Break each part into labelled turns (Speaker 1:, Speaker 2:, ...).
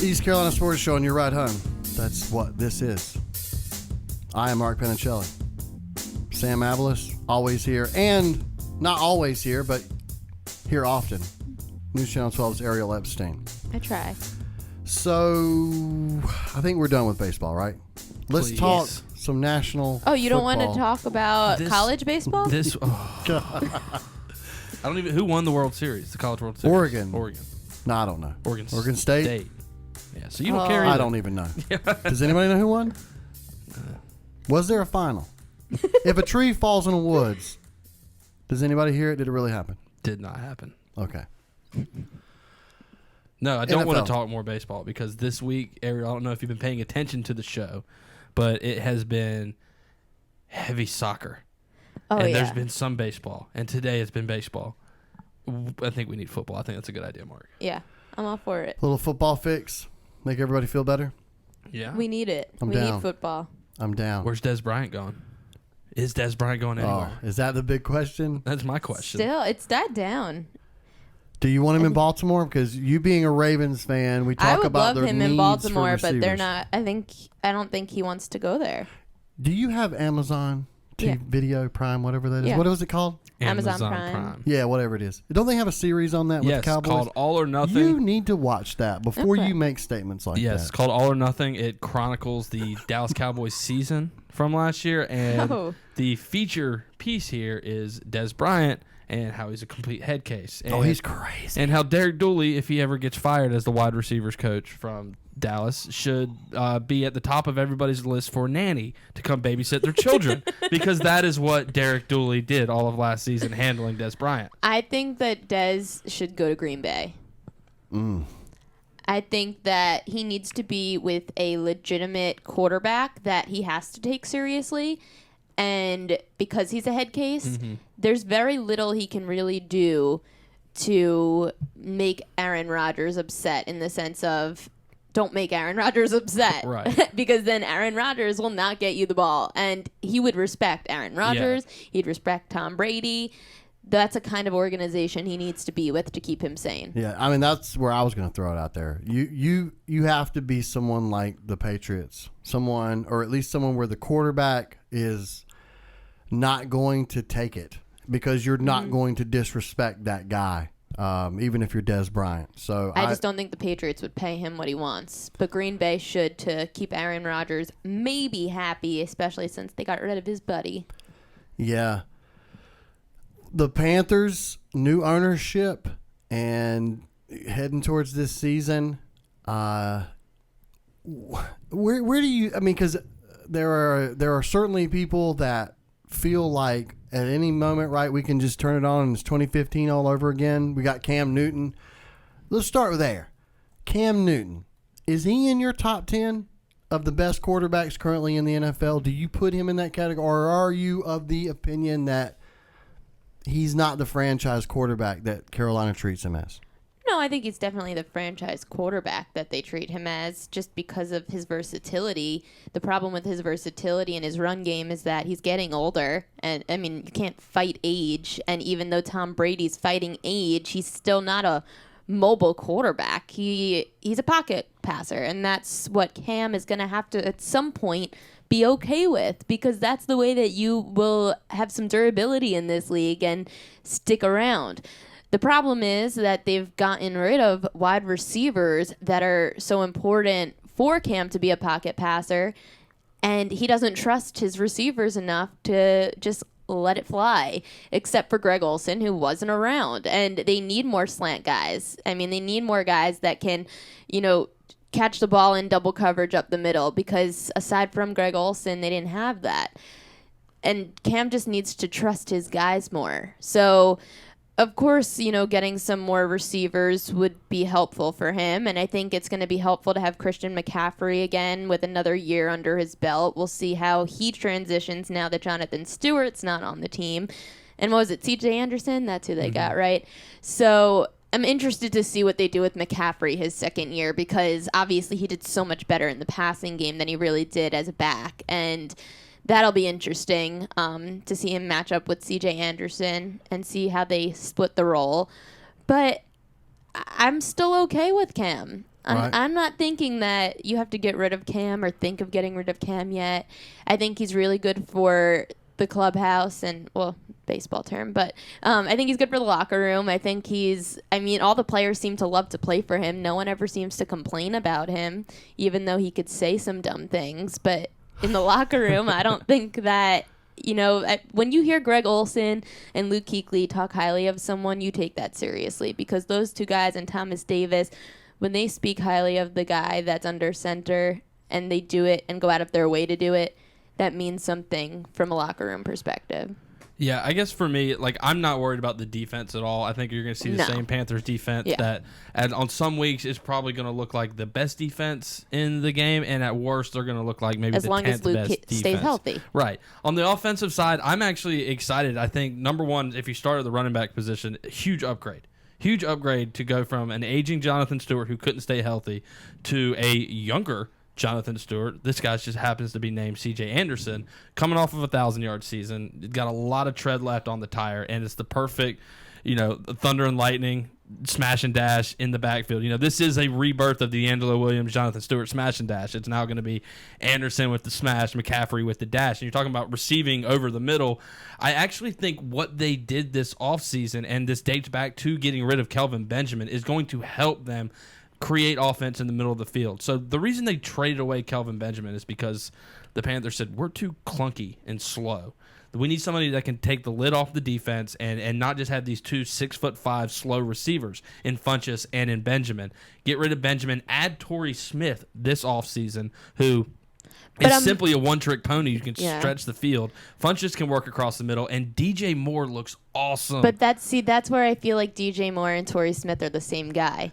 Speaker 1: East Carolina Sports Show on your ride home. That's what this is. I am Mark Penicelli. Sam Avalos, always here. And not always here, but here often. News Channel 12's Ariel Epstein.
Speaker 2: I try.
Speaker 1: So, I think we're done with baseball, right? Let's talk some national
Speaker 2: Oh, you don't
Speaker 1: football.
Speaker 2: want to talk about college baseball?
Speaker 3: I don't even. Who won the World Series? The College World Series?
Speaker 1: Oregon. No, I don't know. Oregon State?
Speaker 3: Yeah, so you don't care either.
Speaker 1: I don't even know. Does anybody know who won? Was there a final? If a tree falls in the woods, does anybody hear it? Did it really happen?
Speaker 3: Did not happen.
Speaker 1: Okay.
Speaker 3: No, I don't
Speaker 1: NFL.
Speaker 3: want to talk more baseball because this week, Ariel, I don't know if you've been paying attention to the show, but it has been heavy soccer.
Speaker 2: Oh,
Speaker 3: and
Speaker 2: yeah.
Speaker 3: there's been some baseball. And today it's been baseball. I think we need football. I think that's a good idea, Mark.
Speaker 2: Yeah, I'm all for it.
Speaker 1: A little football fix. Make everybody feel better.
Speaker 3: Yeah.
Speaker 2: We need it.
Speaker 1: I'm
Speaker 2: we
Speaker 1: down.
Speaker 2: need football.
Speaker 1: I'm down.
Speaker 3: Where's Des Bryant going? Is Des Bryant going anywhere?
Speaker 1: Oh, is that the big question?
Speaker 3: That's my question.
Speaker 2: Still, it's died down.
Speaker 1: Do you want him in Baltimore? Because you being a Ravens fan, we talk
Speaker 2: I would
Speaker 1: about
Speaker 2: love
Speaker 1: their
Speaker 2: him
Speaker 1: needs
Speaker 2: in Baltimore,
Speaker 1: for
Speaker 2: but they're
Speaker 1: receivers.
Speaker 2: not. I don't think he wants to go there.
Speaker 1: Do you have Amazon
Speaker 2: Yeah.
Speaker 1: Video Prime, whatever that is?
Speaker 2: Yeah.
Speaker 1: What was it called?
Speaker 2: Amazon Prime.
Speaker 1: Yeah, whatever it is. Don't they have a series on that with
Speaker 3: Yes,
Speaker 1: the Cowboys?
Speaker 3: called All or Nothing.
Speaker 1: You need to watch that before
Speaker 2: Okay.
Speaker 1: you make statements like
Speaker 3: Yes,
Speaker 1: that.
Speaker 3: it's called All or Nothing. It chronicles the Dallas Cowboys season from last year, and
Speaker 2: Oh.
Speaker 3: the feature piece here is Des Bryant and how he's a complete head case. And,
Speaker 1: He's crazy.
Speaker 3: and how Derek Dooley, if he ever gets fired as the wide receivers coach from Dallas, should be at the top of everybody's list for nanny to come babysit their children, because that is what Derek Dooley did all of last season, handling Des Bryant.
Speaker 2: I think that Dez should go to Green Bay. I think that he needs to be with a legitimate quarterback that he has to take seriously. And because he's a head case, there's very little he can really do to make Aaron Rodgers upset, in the sense of, don't make Aaron Rodgers upset.
Speaker 3: Right.
Speaker 2: Because then Aaron Rodgers will not get you the ball. And he would respect Aaron Rodgers. He'd respect Tom Brady. That's a kind of organization he needs to be with to keep him sane.
Speaker 1: Yeah, I mean, that's where I was going to throw it out there. You have to be someone like the Patriots, someone, or at least someone where the quarterback is not going to take it, because you're not going to disrespect that guy, even if you're Des Bryant. So
Speaker 2: I just don't think the Patriots would pay him what he wants. But Green Bay should, to keep Aaron Rodgers maybe happy, especially since they got rid of his buddy.
Speaker 1: Yeah. The Panthers, new ownership, and heading towards this season. Where do you? I mean, because there are certainly people that feel like at any moment, right, we can just turn it on and it's 2015 all over again. We got Cam Newton. Let's start there. Cam Newton, is he in your top 10 of the best quarterbacks currently in the NFL? Do you put him in that category, or are you of the opinion that he's not the franchise quarterback that Carolina treats him as?
Speaker 2: No, I think he's definitely the franchise quarterback that they treat him as, just because of his versatility. The problem with his versatility and his run game is that he's getting older. And, I mean, you can't fight age. And even though Tom Brady's fighting age, he's still not a mobile quarterback. He's a pocket passer. And that's what Cam is going to have to, at some point, be okay with, because that's the way that you will have some durability in this league and stick around. The problem is that they've gotten rid of wide receivers that are so important for Cam to be a pocket passer, and he doesn't trust his receivers enough to just let it fly, except for Greg Olsen, who wasn't around. And they need more slant guys. I mean, they need more guys that can, catch the ball in double coverage up the middle, because aside from Greg Olsen, they didn't have that. And Cam just needs to trust his guys more. So, of course, getting some more receivers would be helpful for him. And I think it's going to be helpful to have Christian McCaffrey again with another year under his belt. We'll see how he transitions now that Jonathan Stewart's not on the team. And what was it, CJ Anderson? That's who they got, right? So I'm interested to see what they do with McCaffrey his second year, because obviously he did so much better in the passing game than he really did as a back. And that'll be interesting to see him match up with CJ Anderson and see how they split the role. But I'm still okay with Cam.
Speaker 1: Right.
Speaker 2: I'm not thinking that you have to get rid of Cam or think of getting rid of Cam yet. I think he's really good for the clubhouse and, well, baseball term, but I think he's good for the locker room. I think all the players seem to love to play for him. No one ever seems to complain about him, even though he could say some dumb things. But in the locker room, I don't think that, when you hear Greg Olson and Luke Kuechly talk highly of someone, you take that seriously, because those two guys and Thomas Davis, when they speak highly of the guy that's under center and they do it and go out of their way to do it, that means something from a locker room perspective.
Speaker 3: Yeah, I guess for me, I'm not worried about the defense at all. I think you're going to see the same Panthers defense that on some weeks is probably going to look like the best defense in the game, and at worst they're going to look like maybe
Speaker 2: as
Speaker 3: the
Speaker 2: long
Speaker 3: 10th
Speaker 2: as Luke
Speaker 3: best defense.
Speaker 2: stays healthy.
Speaker 3: Right. On the offensive side, I'm actually excited. I think, number one, if you start at the running back position, huge upgrade. Huge upgrade to go from an aging Jonathan Stewart who couldn't stay healthy to a younger Jonathan Stewart. This guy just happens to be named C.J. Anderson, coming off of a 1,000-yard season. Got a lot of tread left on the tire, and it's the perfect, thunder and lightning, smash and dash in the backfield. This is a rebirth of the Angelo Williams, Jonathan Stewart smash and dash. It's now going to be Anderson with the smash, McCaffrey with the dash. And you're talking about receiving over the middle. I actually think what they did this offseason, and this dates back to getting rid of Kelvin Benjamin, is going to help them create offense in the middle of the field. So the reason they traded away Kelvin Benjamin is because the Panthers said, we're too clunky and slow. We need somebody that can take the lid off the defense and not just have these 2 6'5" slow receivers in Funchess and in Benjamin. Get rid of Benjamin. Add Torrey Smith this offseason, who is simply a one-trick pony. You can stretch the field. Funchess can work across the middle, and DJ Moore looks awesome.
Speaker 2: But that's where I feel like DJ Moore and Torrey Smith are the same guy.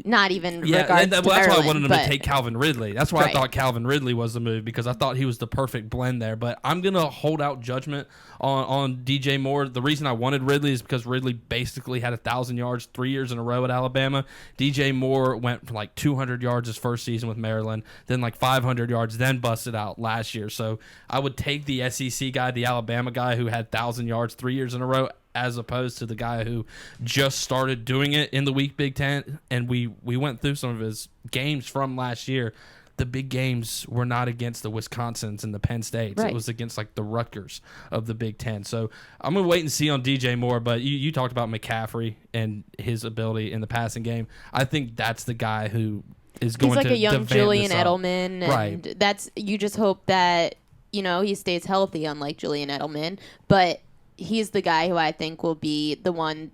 Speaker 2: Not even regards to
Speaker 3: that's why I wanted
Speaker 2: Maryland,
Speaker 3: him to take Calvin Ridley. That's why I thought Calvin Ridley was the move, because I thought he was the perfect blend there. But I'm going to hold out judgment on DJ Moore. The reason I wanted Ridley is because Ridley basically had 1,000 yards 3 years in a row at Alabama. DJ Moore went for 200 yards his first season with Maryland, then 500 yards, then busted out last year. So I would take the SEC guy, the Alabama guy who had 1,000 yards 3 years in a row, as opposed to the guy who just started doing it in the weak Big Ten. And we went through some of his games from last year. The big games were not against the Wisconsins and the Penn States. Right. It was against the Rutgers of the Big Ten. So I'm going to wait and see on DJ Moore. But you talked about McCaffrey and his ability in the passing game. I think that's the guy who is going to
Speaker 2: He's like a young Julian Edelman. And
Speaker 3: right.
Speaker 2: You just hope that, he stays healthy, unlike Julian Edelman. But he's the guy who I think will be the one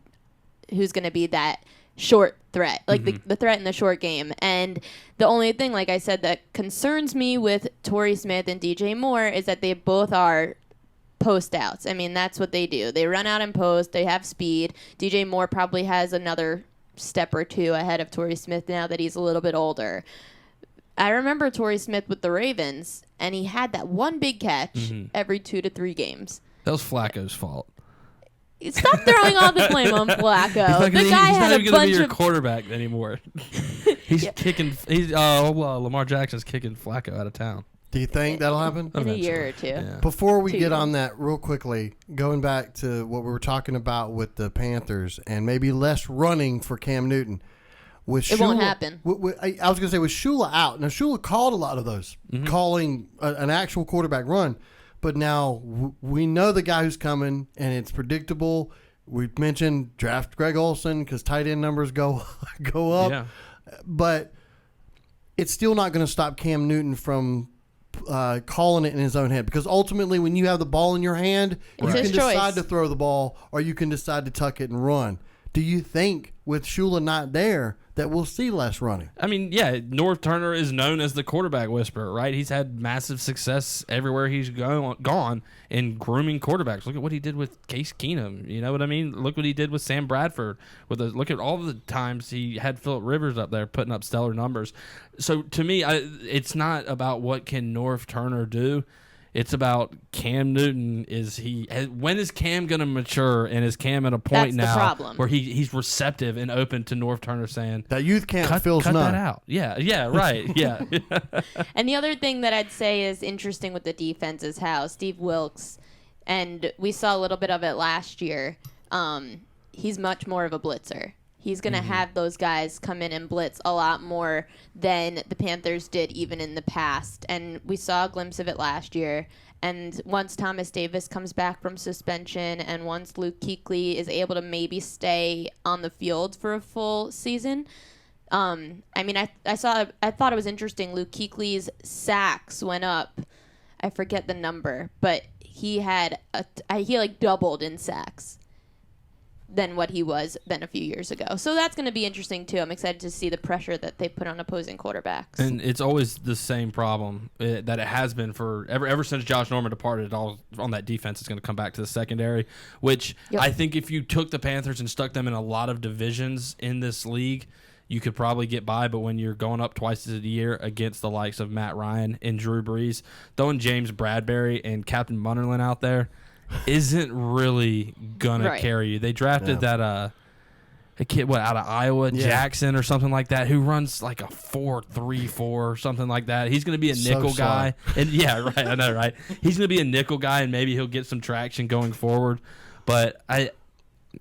Speaker 2: who's going to be that short threat, the threat in the short game. And the only thing, like I said, that concerns me with Torrey Smith and DJ Moore is that they both are post outs. I mean, that's what they do. They run out in post. They have speed. DJ Moore probably has another step or two ahead of Torrey Smith now that he's a little bit older. I remember Torrey Smith with the Ravens, and he had that one big catch every 2 to 3 games.
Speaker 3: That was Flacco's fault.
Speaker 2: Stop throwing all the blame on Flacco.
Speaker 3: He's not even going to be your quarterback anymore. He's kicking. Lamar Jackson's kicking Flacco out of town.
Speaker 1: Do you think that'll happen?
Speaker 2: In a year or two.
Speaker 3: Yeah.
Speaker 1: Before we get on that real quickly, going back to what we were talking about with the Panthers and maybe less running for Cam Newton.
Speaker 2: It won't happen.
Speaker 1: I was going to say, with Shula out. Now, Shula called a lot of those, calling an actual quarterback run. But now we know the guy who's coming, and it's predictable. We've mentioned draft Greg Olson because tight end numbers go up.
Speaker 3: Yeah.
Speaker 1: But it's still not going to stop Cam Newton from calling it in his own head, because ultimately when you have the ball in your hand, you can decide to throw the ball or you can decide to tuck it and run. Do you think with Shula not there that we'll see less running?
Speaker 3: I mean, yeah, North Turner is known as the quarterback whisperer, right? He's had massive success everywhere he's gone in grooming quarterbacks. Look at what he did with Case Keenum. You know what I mean? Look what he did with Sam Bradford. Look at all the times he had Phillip Rivers up there putting up stellar numbers. So to me, it's not about what can North Turner do. It's about Cam Newton. When is Cam going to mature, and is Cam at a point now where he's receptive and open to North Turner saying
Speaker 1: that youth camp fills
Speaker 3: cut
Speaker 1: none.
Speaker 3: that out? Yeah, right, yeah.
Speaker 2: And the other thing that I'd say is interesting with the defense is how Steve Wilkes, and we saw a little bit of it last year. He's much more of a blitzer. He's going to have those guys come in and blitz a lot more than the Panthers did even in the past. And we saw a glimpse of it last year. And once Thomas Davis comes back from suspension and once Luke Kuechly is able to maybe stay on the field for a full season, I thought it was interesting. Luke Kuechly's sacks went up. I forget the number, but he had he doubled in sacks than what he was then a few years ago. So that's going to be interesting too. I'm excited to see the pressure that they put on opposing quarterbacks.
Speaker 3: And it's always the same problem that it has been for ever since Josh Norman departed. All on that defense is going to come back to the secondary, which I think if you took the Panthers and stuck them in a lot of divisions in this league, you could probably get by. But when you're going up twice a year against the likes of Matt Ryan and Drew Brees, throwing James Bradbury and Captain Munnerlin out there isn't really gonna carry you. They drafted that a kid out of Iowa, Jackson or something like that, who runs like a 4.34 or something like that. He's gonna be a nickel guy, and I know, right? He's gonna be a nickel guy, and maybe he'll get some traction going forward. But I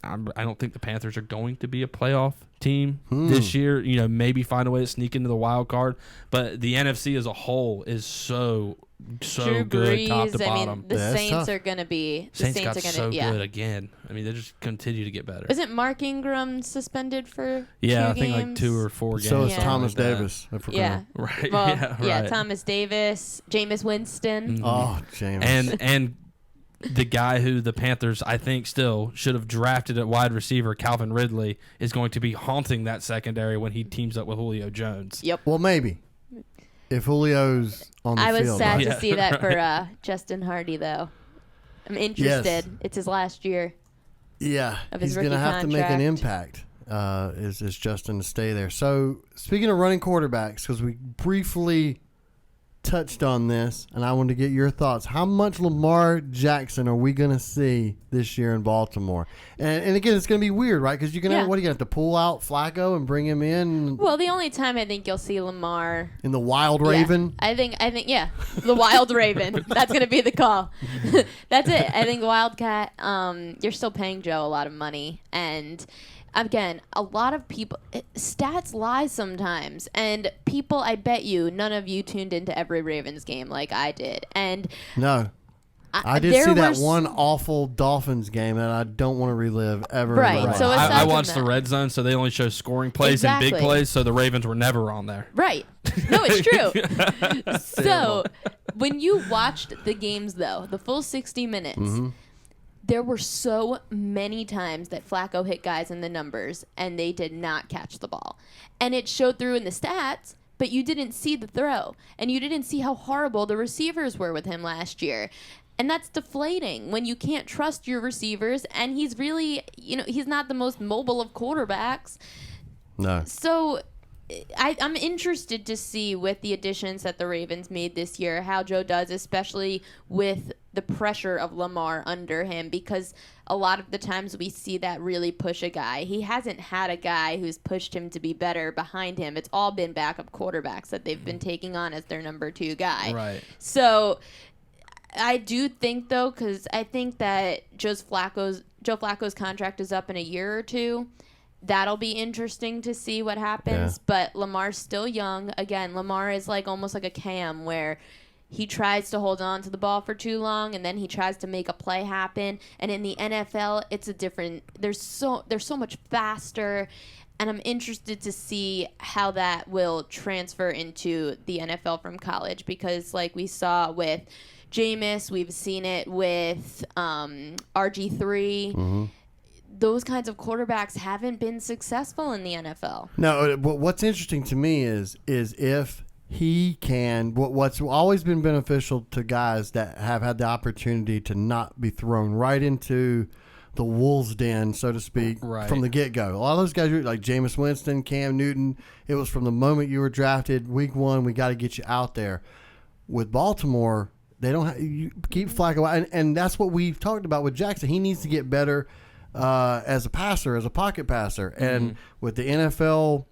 Speaker 3: don't think the Panthers are going to be a playoff team this year. Maybe find a way to sneak into the wild card. But the NFC as a whole is so
Speaker 2: Drew
Speaker 3: good,
Speaker 2: Brees,
Speaker 3: top to bottom.
Speaker 2: The Saints are going to be.
Speaker 3: Saints got so good again. They just continue to get better.
Speaker 2: Isn't Mark Ingram suspended for 2
Speaker 3: I
Speaker 2: games?
Speaker 3: think like 2 or 4 games.
Speaker 1: So is Thomas Davis.
Speaker 2: Yeah.
Speaker 3: Right.
Speaker 2: Well, Thomas Davis, Jameis Winston.
Speaker 3: Mm-hmm.
Speaker 1: Oh, Jameis.
Speaker 3: And the guy who the Panthers, I think, still should have drafted at wide receiver, Calvin Ridley, is going to be haunting that secondary when he teams up with Julio Jones.
Speaker 2: Yep.
Speaker 1: Well, maybe. If Julio's on the field.
Speaker 2: I was sad to see that for Justin Hardy, though. I'm interested.
Speaker 1: Yes.
Speaker 2: It's his last year.
Speaker 1: Yeah.
Speaker 2: Of his
Speaker 1: he's going to have to make an impact. Is Justin to stay there. So, speaking of running quarterbacks, because we briefly touched on this, and I wanted to get your thoughts. How much Lamar Jackson are we going to see this year in Baltimore? And again, it's going to be weird, right? Because you're going to what are you going to have to pull out Flacco and bring him in?
Speaker 2: Well, the only time I think you'll see Lamar
Speaker 1: in the Wild Raven.
Speaker 2: I think the Wild Raven. That's going to be the call. That's it. I think Wildcat. You're still paying Joe a lot of money, and again, a lot of people, stats lie sometimes, and people, I bet you, none of you tuned into every Ravens game like I did, and
Speaker 1: no, I did see that one awful Dolphins game that I don't want to relive ever.
Speaker 2: Right. So
Speaker 3: I watched the red zone, so they only show scoring plays and big plays, so the Ravens were never on there.
Speaker 2: Right. No, it's true. So when you watched the games, though, the full 60 minutes, there were so many times that Flacco hit guys in the numbers and they did not catch the ball. And it showed through in the stats, but you didn't see the throw. And you didn't see how horrible the receivers were with him last year. And that's deflating when you can't trust your receivers. And he's really, he's not the most mobile of quarterbacks.
Speaker 1: No.
Speaker 2: So I'm interested to see with the additions that the Ravens made this year, how Joe does, especially with the pressure of Lamar under him, because a lot of the times we see that really push a guy. He hasn't had a guy who's pushed him to be better behind him. It's all been backup quarterbacks that they've been taking on as their number 2 guy.
Speaker 3: Right.
Speaker 2: So I do think, though, because I think that Joe Flacco's contract is up in a year or 2. That'll be interesting to see what happens. Yeah. But Lamar's still young. Again, Lamar is almost like a Cam, where he tries to hold on to the ball for too long, and then he tries to make a play happen. And in the NFL, it's a different. They're so much faster, and I'm interested to see how that will transfer into the NFL from college, because like we saw with Jameis, we've seen it with RG3. Those kinds of quarterbacks haven't been successful in the NFL.
Speaker 1: No, what's interesting to me is if he can, what's always been beneficial to guys that have had the opportunity to not be thrown right into the wolves' den, so to speak, from the get-go. A lot of those guys, like Jameis Winston, Cam Newton, it was from the moment you were drafted, week 1, we got to get you out there. With Baltimore, they don't you keep Flacco, and that's what we've talked about with Jackson. He needs to get better as a passer, as a pocket passer. And with the NFL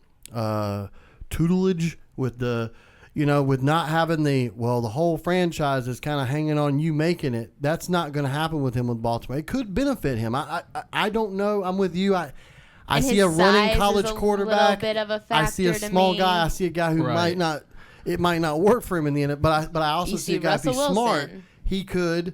Speaker 1: tutelage, with the with not having the whole franchise is kind of hanging on you making it, that's not going to happen with him with Baltimore. It could benefit him. I don't know. I'm with you. I I
Speaker 2: And
Speaker 1: see
Speaker 2: his
Speaker 1: a running
Speaker 2: size
Speaker 1: college
Speaker 2: is a
Speaker 1: quarterback.
Speaker 2: little bit of a
Speaker 1: I see a
Speaker 2: factor to
Speaker 1: small
Speaker 2: me.
Speaker 1: guy. I see a guy who
Speaker 3: Right.
Speaker 1: it might not work for him in the end. But I also
Speaker 2: You
Speaker 1: see a
Speaker 2: see
Speaker 1: guy if he's
Speaker 2: Russell
Speaker 1: smart,
Speaker 2: Wilson.
Speaker 1: he could,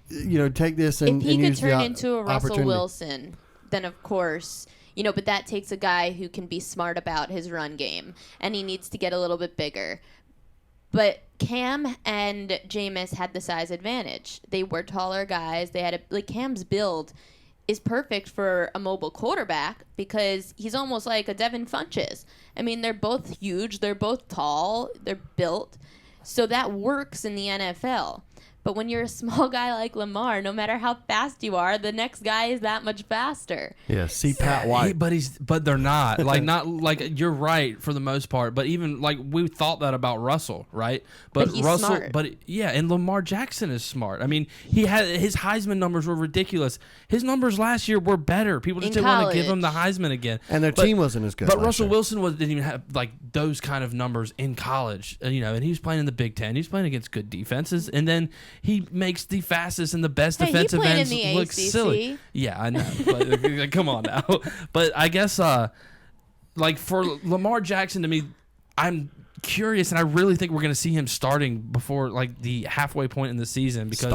Speaker 1: take this and
Speaker 2: If he could
Speaker 1: use the
Speaker 2: turn into a Russell
Speaker 1: opportunity.
Speaker 2: Wilson, then of course, but that takes a guy who can be smart about his run game, and he needs to get a little bit bigger. But Cam and Jameis had the size advantage. They were taller guys. They had Cam's build is perfect for a mobile quarterback because he's almost like a Devin Funchess. I mean, they're both huge. They're both tall. They're built. So that works in the NFL. But when you're a small guy like Lamar, no matter how fast you are, the next guy is that much faster.
Speaker 1: Yeah, see Pat White.
Speaker 3: But they're not you're right for the most part. But even we thought that about Russell, right?
Speaker 2: But he's
Speaker 3: Russell,
Speaker 2: smart.
Speaker 3: and Lamar Jackson is smart. I mean, his Heisman numbers were ridiculous. His numbers last year were better. People just didn't want to give him the Heisman again.
Speaker 1: And their team wasn't as good.
Speaker 3: But
Speaker 1: last
Speaker 3: Russell
Speaker 1: year.
Speaker 3: Wilson didn't even have those kind of numbers in college, and he was playing in the Big Ten. He was playing against good defenses, and then he makes the fastest and the best
Speaker 2: Hey,
Speaker 3: defensive
Speaker 2: he played
Speaker 3: ends
Speaker 2: in the
Speaker 3: look
Speaker 2: ACC.
Speaker 3: silly. Yeah, I know. But come on now. But I guess for Lamar Jackson, to me, I'm curious, and I really think we're going to see him starting before the halfway point in the season because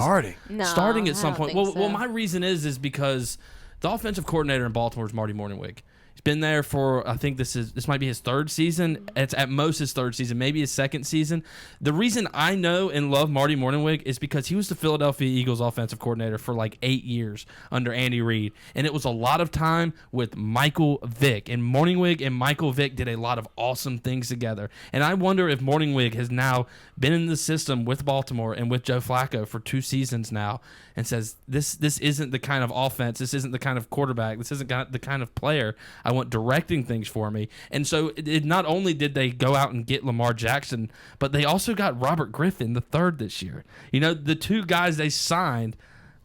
Speaker 2: No,
Speaker 3: starting at
Speaker 2: I
Speaker 3: some
Speaker 2: don't
Speaker 3: point.
Speaker 2: think
Speaker 3: Well,
Speaker 2: so.
Speaker 3: my reason is because the offensive coordinator in Baltimore is Marty Mornhinweg. He's been there for, I think this might be his third season. It's at most his third season, maybe his second season. The reason I know and love Marty Mornhinweg is because he was the Philadelphia Eagles offensive coordinator for 8 years under Andy Reid. And it was a lot of time with Michael Vick. And Mornhinweg and Michael Vick did a lot of awesome things together. And I wonder if Mornhinweg has now been in the system with Baltimore and with Joe Flacco for 2 seasons now and says, this isn't the kind of offense, this isn't the kind of quarterback, this isn't the kind of player I want directing things for me. And so it not only did they go out and get Lamar Jackson, but they also got Robert Griffin III this year. The 2 guys they signed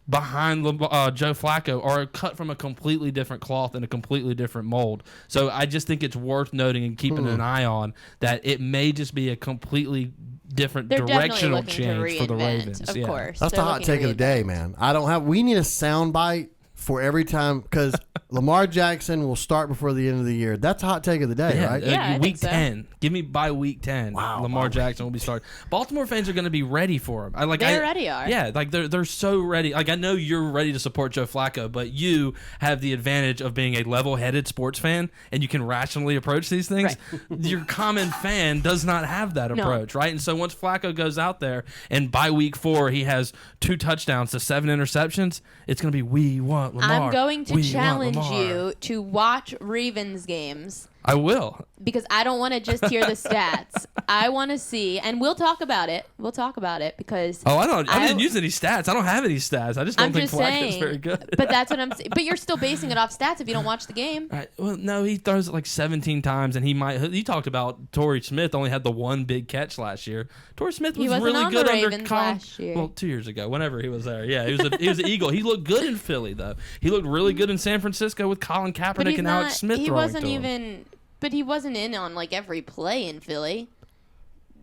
Speaker 3: behind Joe Flacco are cut from a completely different cloth and a completely different mold. So I just think it's worth noting and keeping an eye on that it may just be a completely different
Speaker 2: They're definitely
Speaker 3: directional
Speaker 2: looking to
Speaker 3: change for the
Speaker 2: reinvent,
Speaker 3: Ravens.
Speaker 2: of
Speaker 3: Yeah.
Speaker 2: course.
Speaker 1: That's
Speaker 2: They're
Speaker 1: the hot
Speaker 2: looking to
Speaker 1: take of the day,
Speaker 2: reinvent.
Speaker 1: man. We need a sound bite for every time because Lamar Jackson will start before the end of the year. That's a hot take of the day, right?
Speaker 2: Yeah, I think
Speaker 3: week
Speaker 2: so.
Speaker 3: 10. Give me by week 10.
Speaker 1: Wow,
Speaker 3: Lamar Jackson will be starting. Baltimore fans are going to be ready for him.
Speaker 2: They already are.
Speaker 3: Yeah, they're so ready. I know you're ready to support Joe Flacco, but you have the advantage of being a level-headed sports fan, and you can rationally approach these things. Your common fan does not have that approach, right? And so once Flacco goes out there, and by week 4 he has 2 touchdowns to 7 interceptions, it's going to be we want Lamar.
Speaker 2: I'm going to
Speaker 3: We want
Speaker 2: challenge
Speaker 3: Lamar.
Speaker 2: you to watch Ravens games
Speaker 3: I will.
Speaker 2: because I don't want to just hear the stats. I want to see, and we'll talk about it. We'll talk about it because
Speaker 3: I didn't use any stats. I don't have any stats. I just don't
Speaker 2: I'm
Speaker 3: think
Speaker 2: just
Speaker 3: Flacco's
Speaker 2: saying.
Speaker 3: very good.
Speaker 2: But that's what I'm saying. But you're still basing it off stats if you don't watch the game.
Speaker 3: Right. Well, no, he throws it 17 times, and he talked about Torrey Smith only had the one big catch last year. Torrey Smith was
Speaker 2: wasn't
Speaker 3: really
Speaker 2: on
Speaker 3: good
Speaker 2: the
Speaker 3: under
Speaker 2: Ravens last year.
Speaker 3: Well, 2 years ago, whenever he was there. Yeah, he was an Eagle. He looked good in Philly, though. He looked really good in San Francisco with Colin
Speaker 2: But
Speaker 3: Kaepernick
Speaker 2: he's
Speaker 3: and
Speaker 2: not.
Speaker 3: Alex Smith
Speaker 2: He
Speaker 3: throwing
Speaker 2: wasn't
Speaker 3: to him.
Speaker 2: even. But he wasn't in on every play in Philly.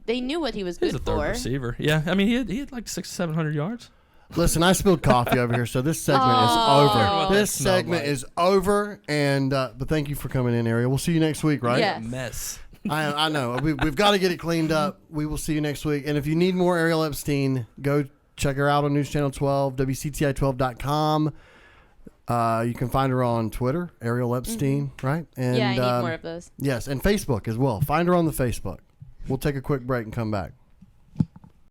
Speaker 2: They knew what he was
Speaker 3: He's
Speaker 2: good
Speaker 3: a third
Speaker 2: for.
Speaker 3: receiver. Yeah, I mean, he had 600-700 yards.
Speaker 1: Listen, I spilled coffee over here, so this segment is
Speaker 2: Oh.
Speaker 1: over. This
Speaker 3: Smelled
Speaker 1: segment
Speaker 3: like.
Speaker 1: is over, and but thank you for coming in, Ariel. We'll see you next week, right?
Speaker 2: Yeah.
Speaker 3: Mess.
Speaker 1: I know. We've got to get it cleaned up. We will see you next week. And if you need more Ariel Epstein, go check her out on News Channel 12, WCTI12.com. You can find her on Twitter, Ariel Epstein, right? And
Speaker 2: Yeah, I need more of those.
Speaker 1: yes, and Facebook as well. Find her on the Facebook. We'll take a quick break and come back.